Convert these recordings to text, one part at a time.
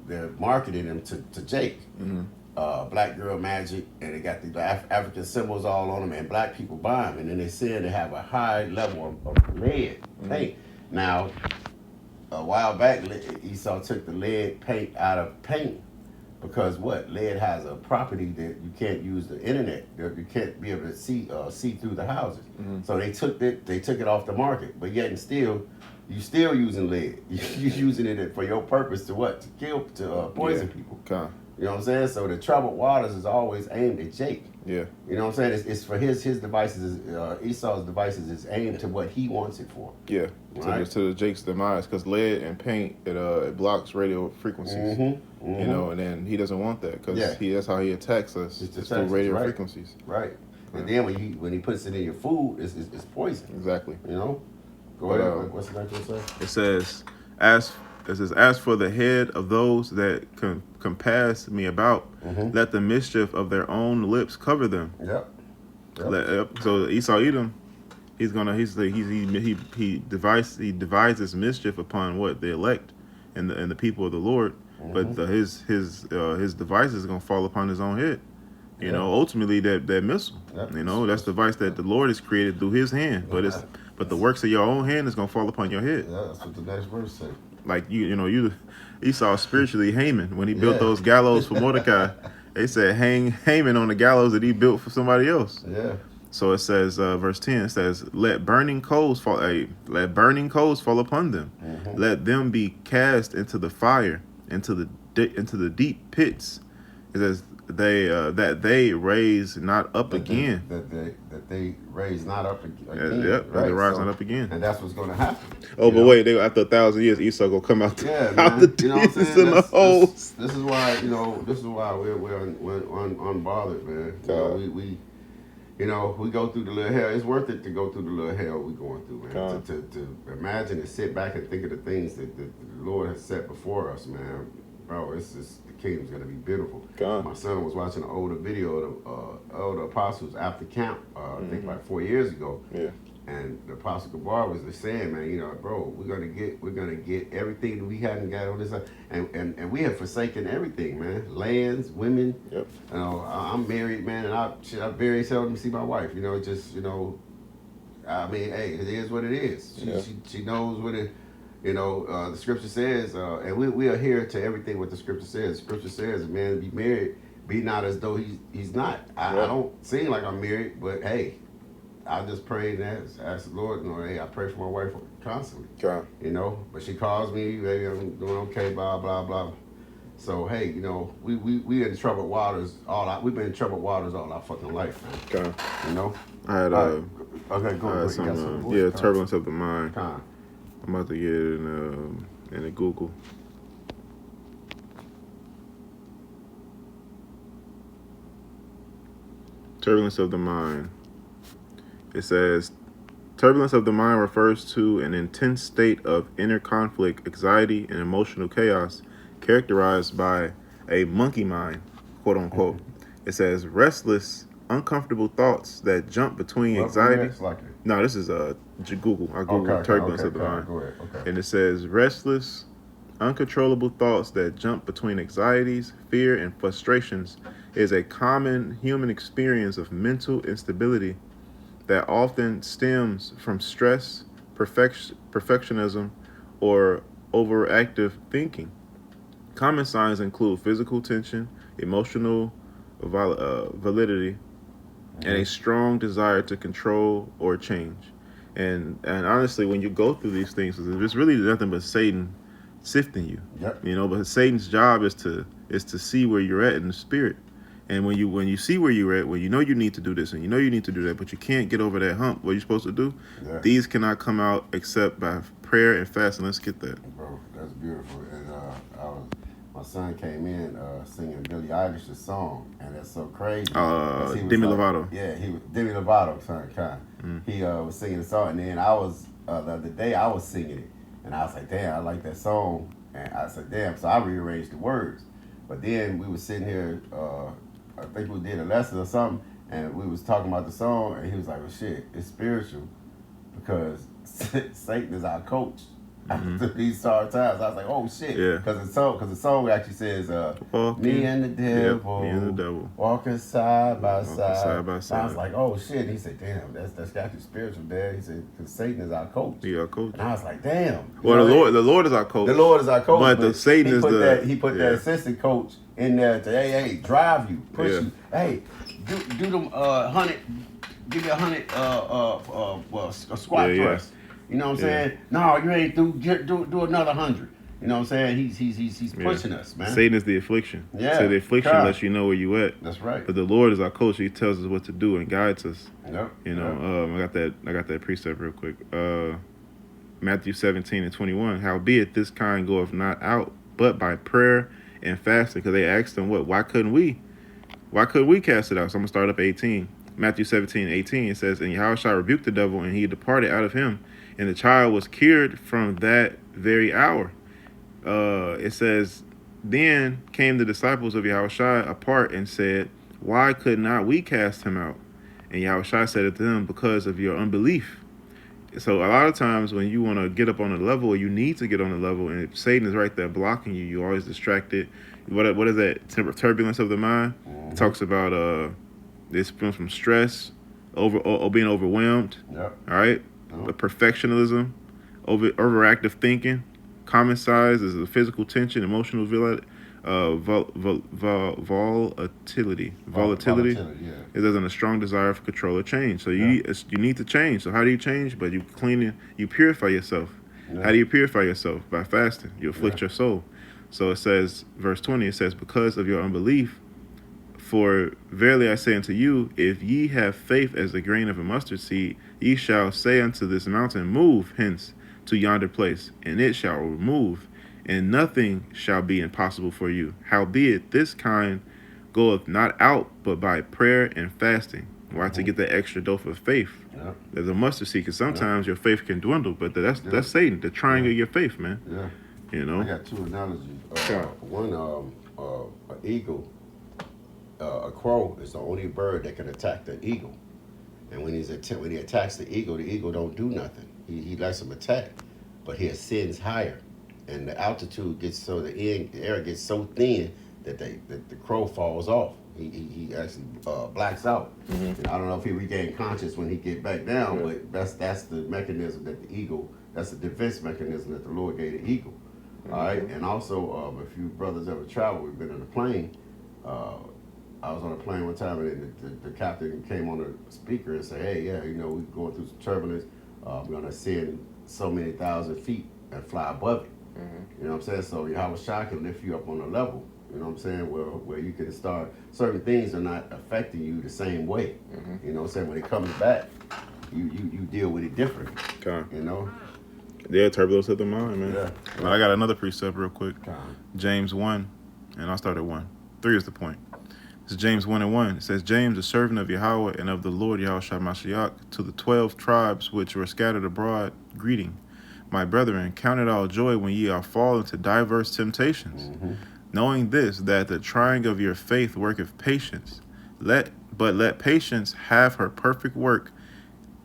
they're marketing them to Jake. Black Girl Magic, and they got the African symbols all on them, and black people buy them, and then they said they have a high level of lead paint. Now, a while back, Esau took the lead paint out of paint because what? Lead has a property that you can't use the internet. You can't be able to see through the houses. So they took it off the market, but yet and still, you still using lead. You're using it for your purpose to what? To kill, to poison people. Okay. You know what I'm saying? So the troubled waters is always aimed at Jake. Yeah. You know what I'm saying? It's for his devices. Esau's devices is aimed to what he wants it for. Yeah. Right? To the Jake's demise, because lead and paint it blocks radio frequencies. You know, and then he doesn't want that because that's how he attacks us. It's through radio frequencies. Right. And then when he puts it in your food, it's poison. Exactly. You know. Go ahead. What's the next one say? It says, as for the head of those that compass me about, let the mischief of their own lips cover them. Yep. So Esau Edom, he devises mischief upon what? The elect and the people of the Lord, but his devices are gonna fall upon his own head. You know, ultimately that missile. You know, that's the device that the Lord has created through His hand, but the works of your own hand is gonna fall upon your head. Yeah, that's what the next verse says. Like Esau spiritually Haman when he built those gallows for Mordecai. They said hang Haman on the gallows that he built for somebody else. Yeah. So it says, verse 10 says, let burning coals fall upon them. Let them be cast into the fire, into the deep pits. It says that they raise not up again. That they raise not up again. Yep, right? They rise not up again. And that's what's going to happen. Oh, but wait, after 1,000 years, Esau gonna come out out the you know what I'm deepest saying? in the holes. This is why we're unbothered, man. We go through the little hell. It's worth it to go through the little hell we're going through, man. To imagine and sit back and think of the things that the Lord has set before us, man. Bro, it's just, the kingdom's gonna be beautiful. My son was watching an older video of the apostles after camp, I think about 4 years ago. Yeah. And the Apostle Gabar was just saying, man, bro, we're gonna get everything that we hadn't got on this, and we have forsaken everything, man. Lands, women. Yep. I'm married, man, and I very seldom see my wife. I mean, hey, it is what it is. She knows what it. The scripture says, and we adhere to everything what the scripture says. The scripture says, man, be married, be not as though he's not. I don't seem like I'm married, but hey, I just pray and ask the Lord, hey, I pray for my wife constantly. But she calls me, baby, I'm doing okay, blah, blah, blah. So, hey, we in troubled waters we've been in troubled waters all our fucking life, man. I had, okay, go ahead. Turbulence of the Mind. I'm about to get it in Google. Turbulence of the Mind. It says, turbulence of the mind refers to an intense state of inner conflict, anxiety, and emotional chaos characterized by a monkey mind, quote unquote. It says, restless, uncomfortable thoughts that jump between anxiety. No, this is Google. I Googled turbulence of the mind. And it says, restless, uncontrollable thoughts that jump between anxieties, fear, and frustrations is a common human experience of mental instability that often stems from stress, perfectionism, or overactive thinking. Common signs include physical tension, emotional validity, and a strong desire to control or change. And honestly, when you go through these things, there's really nothing but Satan sifting you. But Satan's job is to see where you're at in the spirit. And when you see where you're at, when you know you need to do this and you know you need to do that, but you can't get over that hump, what you're supposed to do, these cannot come out except by prayer and fasting. Let's get that. Bro, that's beautiful. And my son came in singing Billie Eilish's song, and that's so crazy. Demi Lovato. Yeah, he was Demi Lovato, son, He was singing the song, and then I was the other day I was singing it, and I was like, damn, I like that song, and I said, damn, so I rearranged the words. But then we were sitting here. I think we did a lesson or something, and we was talking about the song, and he was like, well, shit, it's spiritual because Satan is our coach. through these hard times. I was like, oh shit, Yeah. because the song actually says, me and the devil, me and the devil. walking side by Walking side. side by And I side. was like, oh shit. He said, damn, that's got you spiritual, Dad. He said, because Satan is our coach. He our coach. And I was like, damn. Well, the Lord is our coach. The Lord is our coach, but the Satan is he put that assistant coach in there to hey drive you, push you. Hey, do them 100, give you 100 a squat thrust. You know what I'm saying? No, you ain't do another 100. You know what I'm saying? He's pushing us, man. Satan is the affliction. Yeah. So the affliction lets you know where you at. That's right. But the Lord is our coach. He tells us what to do and guides us. Yep. You know, I got that precept real quick. Matthew 17:21. Howbeit this kind goeth not out, but by prayer and fasting. Because they asked him, why couldn't we cast it out? So I'm gonna start up 18. Matthew 17:18. It says, and Yahushua rebuked the devil, and he departed out of him, and the child was cured from that very hour. It says, then came the disciples of Yahushua apart and said, why could not we cast him out? And Yahushua said to them, because of your unbelief. So a lot of times when you want to get up on a level, or you need to get on a level, and if Satan is right there blocking you, you're always distracted. What is that? Turbulence of the mind. It talks about this comes from stress, being overwhelmed. Yep. All right. But perfectionism, overactive thinking, common size is a physical tension, emotional volatility. Yeah. It doesn't a strong desire for control or change. So you need to change. So how do you change? But you purify yourself. Yeah. How do you purify yourself? By fasting. You afflict your soul. So it says, verse 20, it says, because of your unbelief, for verily I say unto you, if ye have faith as the grain of a mustard seed, ye shall say unto this mountain, move hence to yonder place, and it shall remove, and nothing shall be impossible for you. Howbeit this kind goeth not out, but by prayer and fasting. Why? To get that extra dose of faith. Yep. There's a mustard seed, because sometimes your faith can dwindle, but that's Satan, the trying of your faith, man. Yeah. You know? I got two analogies. One, an eagle, a crow is the only bird that can attack the eagle. And when he attacks the eagle don't do nothing. He lets him attack, but he ascends higher, and the altitude gets so the air gets so thin that the crow falls off. He actually blacks out. And I don't know if he regained conscious when he get back down, but that's the mechanism that the eagle. That's the defense mechanism that the Lord gave the eagle. All right, and also if you brothers ever travel, we've been on a plane. I was on a plane one time, and the captain came on the speaker and said, hey, yeah, we're going through some turbulence. We're going to ascend so many thousand feet and fly above it. You know what I'm saying? So Yahushua can lift you up on a level, you know what I'm saying, where you can start, certain things are not affecting you the same way. You know what I'm saying? When it comes back, you deal with it differently. Okay. You know? Yeah, turbulence of the mind, man. Yeah. But I got another precept real quick. Okay. James 1, and I'll start at 1. 3 is the point. It's James 1:1. It says, James, a servant of Yahweh and of the Lord Yahushua Mashiach, to the 12 tribes which were scattered abroad, greeting. My brethren, count it all joy when ye are fallen to diverse temptations, knowing this, that the trying of your faith worketh patience. Let patience have her perfect work,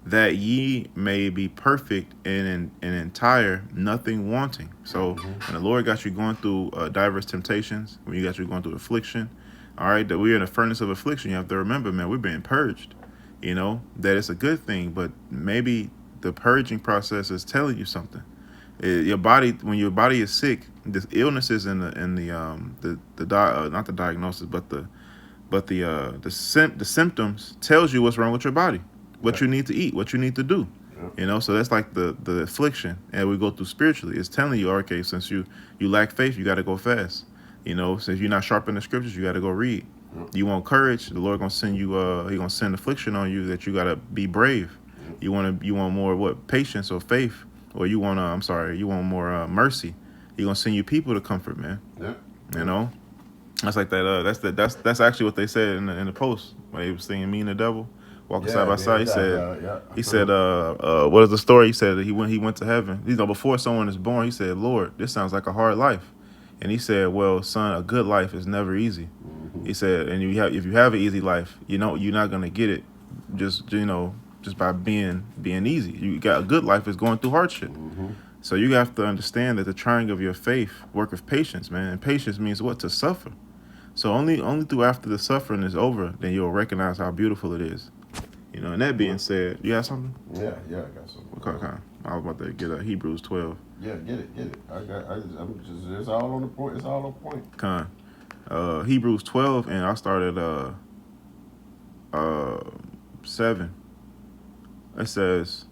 that ye may be perfect and entire, nothing wanting. So when the Lord got you going through diverse temptations, when you got you going through affliction, all right, that we're in a furnace of affliction, you have to remember, man, we're being purged. That it's a good thing, but maybe the purging process is telling you something. Your body, when your body is sick, the illnesses and not the diagnosis, but the symptoms tells you what's wrong with your body, what you need to eat, what you need to do. So that's like the affliction, and we go through spiritually. It's telling you, okay, since you lack faith, you got to go fast. Since you're not sharp in the scriptures, you got to go read. You want courage, the Lord gonna send you. He gonna send affliction on you that you gotta be brave. You want more patience or faith, or you want more mercy. He gonna send you people to comfort, man. Yeah. That's like that. That's actually what they said in the post when they was singing "Me and the Devil." Walking side by side, he said, what is the story? He said that he went to heaven. Before someone is born, he said, Lord, this sounds like a hard life. And he said, well, son, a good life is never easy. He said, and if you have an easy life, you're not gonna get it just by being easy. You got a good life is going through hardship. So you have to understand that the trying of your faith worketh patience, man. And patience means what? To suffer. So only through after the suffering is over, then you'll recognize how beautiful it is. You know, and that being said, you have something? Yeah, I got something. Okay. I was about to get a Hebrews 12. Yeah, get it. I'm just, it's all on the point. It's all on point. Hebrews 12, and I started 7. It says,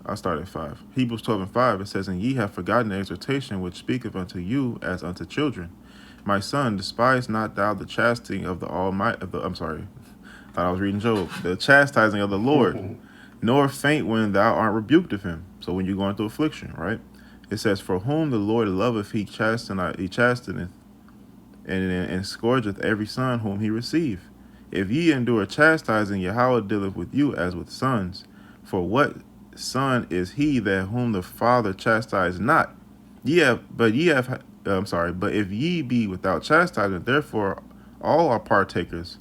I started 5. Hebrews 12 and 5, it says, and ye have forgotten the exhortation which speaketh unto you as unto children. My son, despise not thou the chastening of the Almighty. I'm sorry, thought I was reading Job. The chastising of the Lord, nor faint when thou art rebuked of him. So when you're going through affliction, right? It says, for whom the Lord loveth, he chasteneth, and scourgeth every son whom he receiveth. If ye endure chastising, Yahweh dealeth with you as with sons. For what son is he that whom the Father chastised not? But if ye be without chastisement, therefore all are partakers.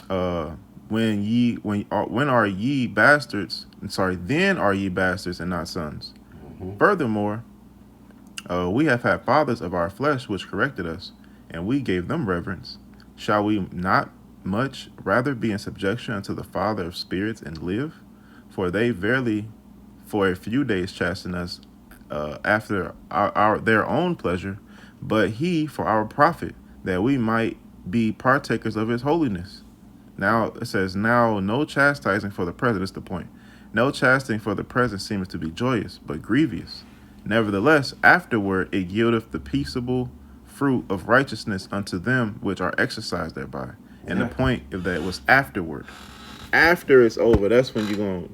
When are ye bastards? Then are ye bastards and not sons. Furthermore, we have had fathers of our flesh which corrected us, and we gave them reverence. Shall we not much rather be in subjection unto the Father of spirits and live? For they verily for a few days chasten us after their own pleasure, but he for our profit, that we might be partakers of his holiness. Now it says, now no chastising for the present is the point. No chastening for the present seemeth to be joyous, but grievous. Nevertheless, afterward it yieldeth the peaceable fruit of righteousness unto them which are exercised thereby. And the point of that was afterward. After it's over, that's when you're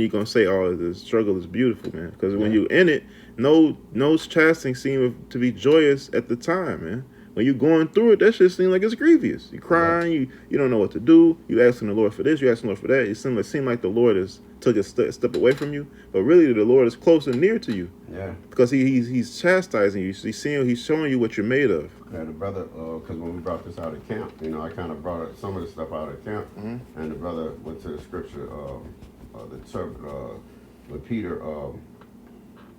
gonna say, oh, the struggle is beautiful, man. Because when you're in it, no chastening seems to be joyous at the time, man. When you're going through it, that shit seems like it's grievous. You're crying, you don't know what to do. You asking the Lord for this, you asking the Lord for that. It seems like the Lord has took a step away from you, but really the Lord is close and near to you. Yeah. Because he's chastising you. He's showing you what you're made of. Yeah, the brother, because when we brought this out of camp, I kind of brought some of the stuff out of camp, and the brother went to the scripture, when Peter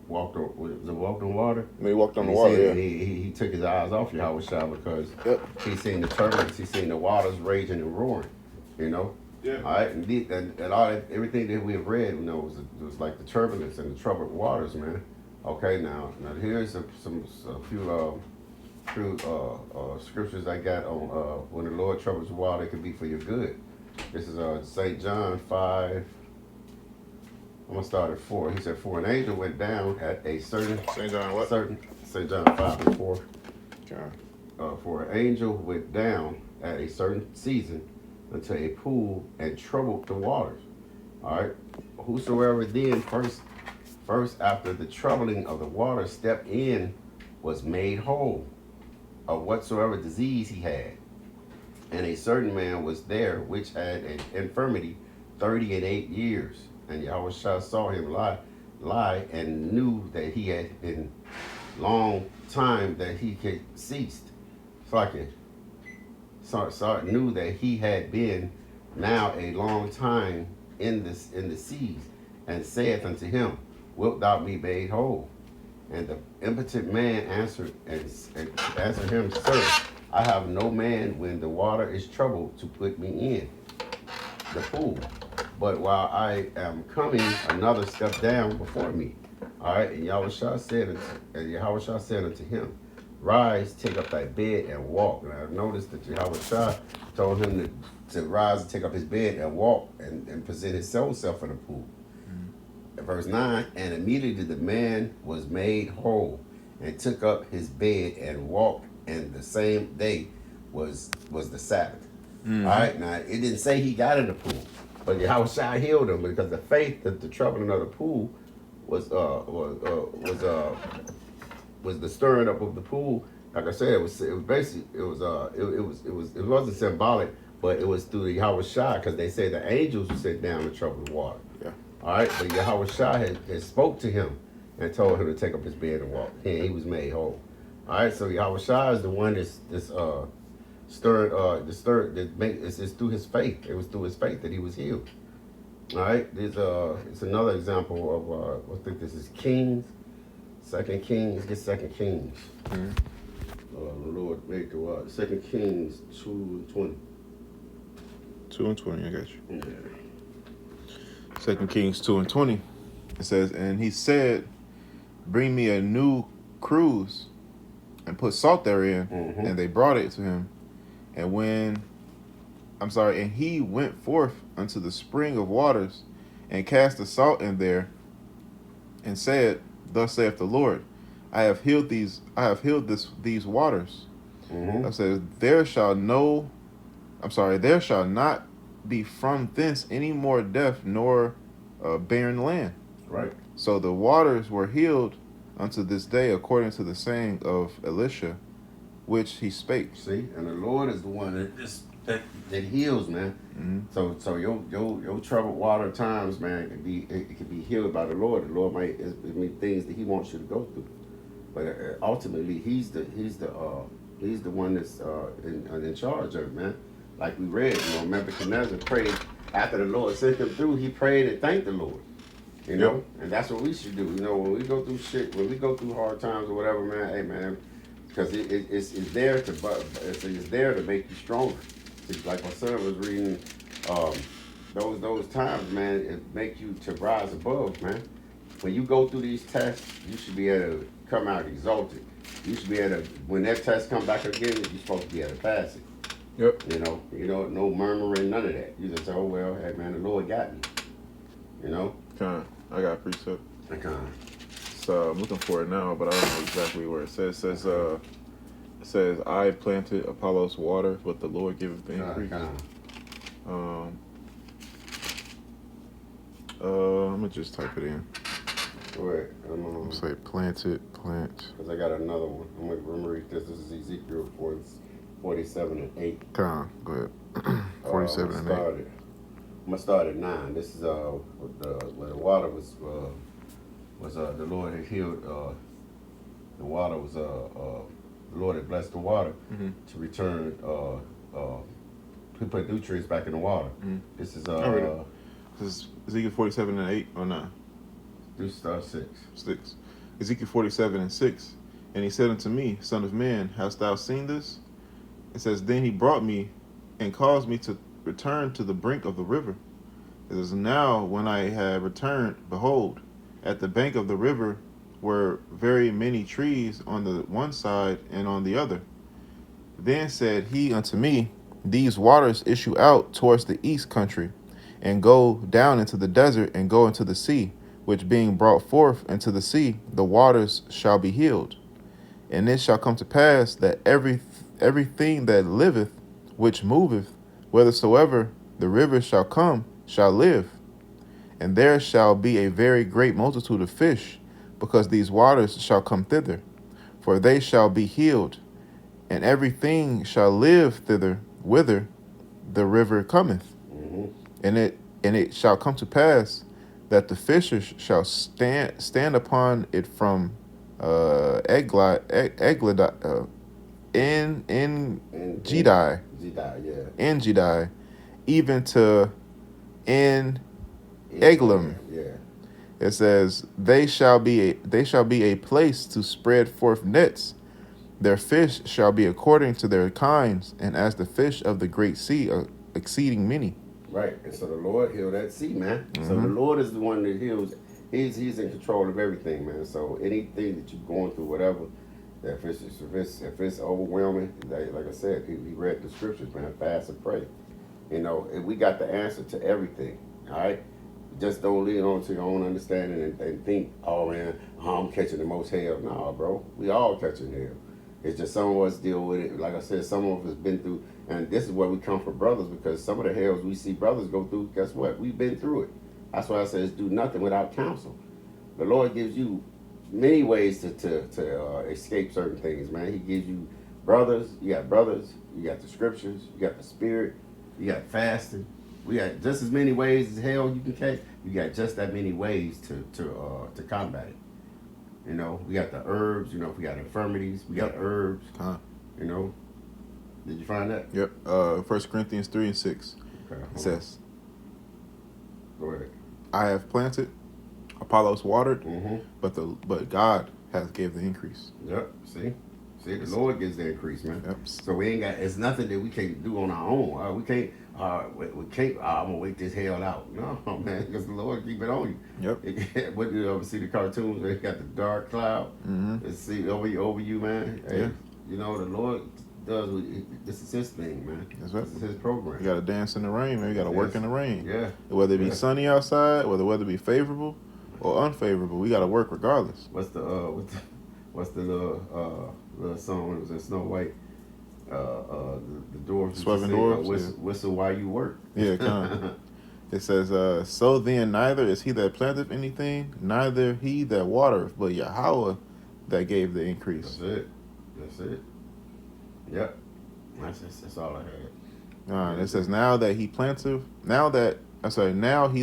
walked on water. When he walked on the water, he took his eyes off Yahweh Shah because he seen the turbulence, he seen the waters raging and roaring, Yeah. All right, and everything that we have read, was like the turbulence and the troubled waters, man. Okay, now here's a few scriptures I got on when the Lord troubles the water, it can be for your good. This is St. John 5. I'm gonna start at 4. He said, for an angel went down at a certain St. John what? St. John 5 and 4. Okay. For an angel went down at a certain season unto a pool and troubled the waters. All right. Whosoever then first after the troubling of the water stepped in was made whole of whatsoever disease he had. And a certain man was there which had an infirmity 38 years. And Yahweh Shah saw him lie and knew that he had been long time that he had ceased. Knew that he had been now a long time in the seas, and saith unto him, wilt thou be made whole? And the impotent man answered him, sir, I have no man when the water is troubled to put me in the pool. But while I am coming, another step down before me. All right, and Yahweh Shah said unto him, rise, take up thy bed and walk. And I noticed that Yahweh Shah told him to rise and take up his bed and walk and present his own self in the pool. Verse 9, and immediately the man was made whole and took up his bed and walked, and the same day was the Sabbath. All right, now it didn't say he got in the pool, but Yahweh Shah healed him because the faith that the troubling of the pool was the stirring up of the pool. Like I said, it wasn't symbolic, but it was through the Yahweh Shah, because they say the angels would sit down and trouble the water. Yeah. All right, but Yahweh Shah had spoke to him and told him to take up his bed and walk, and he was made whole. All right, so Yahweh Shah is the one that's it's through his faith. It was through his faith that he was healed. All right, it's another example of I think this is Kings, Second Kings. Get Second Kings. Mm-hmm. The Lord made the what? Second Kings 2:20. 2:20. I got you. Yeah. 2 Kings 2:20. It says, and he said, "Bring me a new cruse, and put salt therein." Mm-hmm. And they brought it to him. And he went forth unto the spring of waters, and cast the salt in there, and said, "Thus saith the Lord, I have healed these waters." Mm-hmm. I says, there shall not be from thence any more death nor barren land. Right. So the waters were healed unto this day, according to the saying of Elisha, which he spake. See, and the Lord is the one that heals, man. Mm-hmm. So your troubled water times, man, it can be healed by the Lord. The Lord might it mean things that He wants you to go through, but ultimately He's the one that's in charge of it, man. Like we read, Nebuchadnezzar prayed after the Lord sent him through. He prayed and thanked the Lord. You know, and that's what we should do. When we go through shit, when we go through hard times or whatever, man. Hey, man, because it's there it's there to make you stronger. Like my son was reading, those times, man, it make you to rise above, man. When you go through these tests, you should be able to come out exalted. You should be able to, when that test come back again, you're supposed to be able to pass it. Yep. No murmuring, none of that. You just say, oh well, hey man, the Lord got me. I got a precept. Okay. So I'm looking for it now, but I don't know exactly where it says. It says, I planted, Apollos water, but the Lord giveth the increase. I'm gonna just type it in. Wait, I'm say plant. Because I got another one. I'm gonna read this. This is Ezekiel 47 and 8. Go ahead. 47 and 8. I'm gonna start at 9. This is where the water was the Lord had healed. The water was the Lord had blessed the water to return to put nutrients back in the water. Mm-hmm. This is this is Ezekiel 47 and 8 or 9. Do start 6. 6. Ezekiel 47 and 6. And he said unto me, Son of man, hast thou seen this? It says, then he brought me and caused me to return to the brink of the river. It is now when I had returned, behold, at the bank of the river were very many trees on the one side and on the other. Then said he unto me, these waters issue out towards the east country, and go down into the desert, and go into the sea, which being brought forth into the sea, the waters shall be healed. And it shall come to pass that everything that liveth, which moveth, whithersoever the river shall come, shall live. And there shall be a very great multitude of fish, because these waters shall come thither. For they shall be healed, and everything shall live thither, whither the river cometh. Mm-hmm. And it shall come to pass that the fishers shall stand upon it from Egladdai, in Gedi, in Gedi, even to in Eglam. Yeah. It says they shall be a place to spread forth nets. Their fish shall be according to their kinds, and as the fish of the great sea, exceeding many. Right, and so the Lord healed that sea, man. Mm-hmm. So the Lord is the one that heals. He's in control of everything, man. So anything that you're going through, whatever, if it's overwhelming, like I said, he read the scriptures, man. Fast and pray. And we got the answer to everything. All right, just don't lean on to your own understanding and think, oh man, I'm catching the most hell. No, bro, we all catching hell. It's just some of us deal with it. Like I said, some of us been through, and this is where we come from, brothers, because some of the hells we see brothers go through, guess what? We've been through it. That's why I say do nothing without counsel. The Lord gives you many ways to escape certain things, man. He gives you brothers, you got the scriptures, you got the spirit, you got fasting. We got just as many ways as hell you can catch. You got just that many ways to combat it. We got the herbs, we got infirmities, we got herbs. Did you find that? Yep. 1 Corinthians 3 and 6. Okay, it says, Go ahead. I have planted, Apollos watered, Mm-hmm. but God has gave the increase. Yep. See, the Lord gives the increase, man. Yep. So we ain't got. It's nothing that we can't do on our own. We can't. We can't. I'm gonna wait this hell out. No, man, because the Lord keep it on you. Yep. What do you ever see the cartoons where they got the dark cloud? Mm-hmm. Let's see over you, man. Hey, Yeah. You know the Lord does. This is His thing, man. That's right. This is His program. You got to dance in the rain, man. You got to work in the rain. Yeah. Whether it be sunny outside, whether the weather be favorable or unfavorable, we got to work regardless. What's the little song? It was in Snow White. The dwarves. Sweating dwarves. Whistle while you work. Yeah, kind of. It says, so then neither is he that planteth anything, neither he that watereth, but Yahweh that gave the increase. That's it. Yep. That's all I had. It says, now he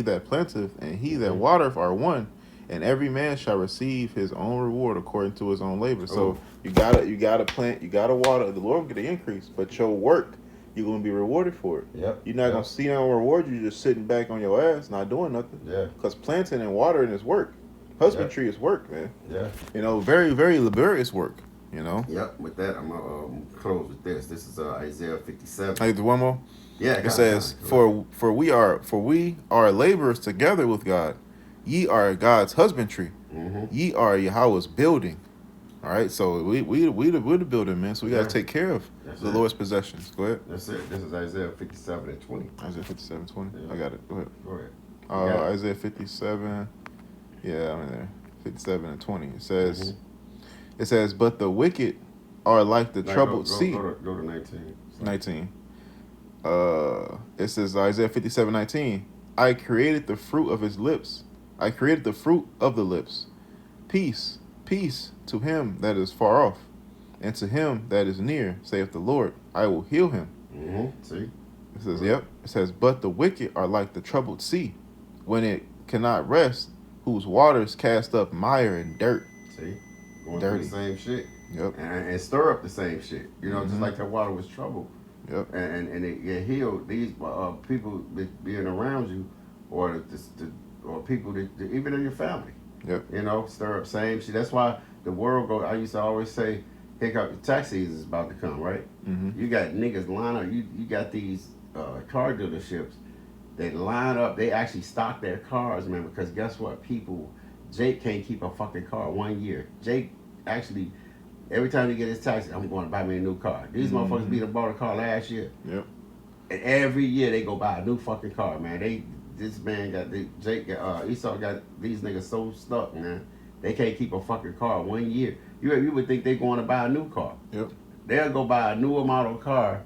that planteth and he that watereth are one, and every man shall receive his own reward according to his own labor. So you gotta plant, you gotta water. The Lord will get the increase, but your work, you're gonna be rewarded for it. Yep. You're not gonna see no reward. You just sitting back on your ass, not doing nothing. Yeah. Because planting and watering is work. Husbandry is work, man. Yeah. You know, very, very laborious work. You know. Yep. With that, I'm gonna close with this. This is Isaiah 57. Hey, the one more. Yeah. It says, For we are laborers together with God. Ye are God's husbandry. Mm-hmm. Ye are Yahweh's building. All right, so we're the building, man. So we got to take care of the Lord's possessions. Go ahead. That's it. This is Isaiah 57 and 20. Isaiah 57:20. Yeah. I got it. Go ahead. Go ahead. Isaiah 57. Yeah, I'm in there. 57 and 20. It says, but the wicked are like the troubled sea. Go to 19. 19. It says Isaiah 57:19. I created the fruit of his lips. I created the fruit of the lips. Peace, peace to him that is far off, and to him that is near, saith the Lord. I will heal him. Mm-hmm. See? It says, yep. It says, but the wicked are like the troubled sea, when it cannot rest, whose waters cast up mire and dirt. See? Going Dirty. through the same shit. Yep. And stir up the same shit. You know, just like that water was troubled. Yep. And it healed these people being around you, or people that even in your family. Yep. You know, stir up same shit. That's why the world go. I used to always say, tax season is about to come, right? Mm-hmm. You got niggas line up. You got these car dealerships that line up. They actually stock their cars, man. Because guess what? Jake can't keep a fucking car 1 year. Jake actually, every time he get his tax, I'm going to buy me a new car. These motherfuckers bought a car last year. Yep. And every year they go buy a new fucking car, man. Esau got these niggas so stuck, man. They can't keep a fucking car 1 year. You would think they're going to buy a new car. Yep. They'll go buy a newer model car,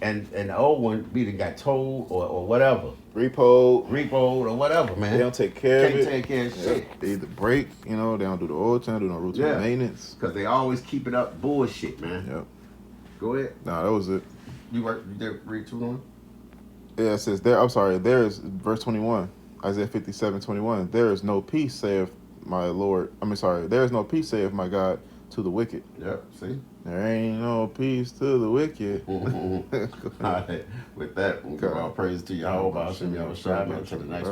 and the old one either got towed or whatever. Repoed or whatever, man. They don't take care of it. Can't take care of shit. They either break, they don't do the oil change, do no routine maintenance. Because they always keep it up bullshit, man. Yep. Go ahead. Nah, that was it. You did read 2 Yeah, it says there is verse 21, Isaiah 57:21. There is no peace, saith my Lord. There is no peace, saith my God, to the wicked. Yep, see? There ain't no peace to the wicked. All right. With that, we'll give all praise to Yahweh. I'll send you to the next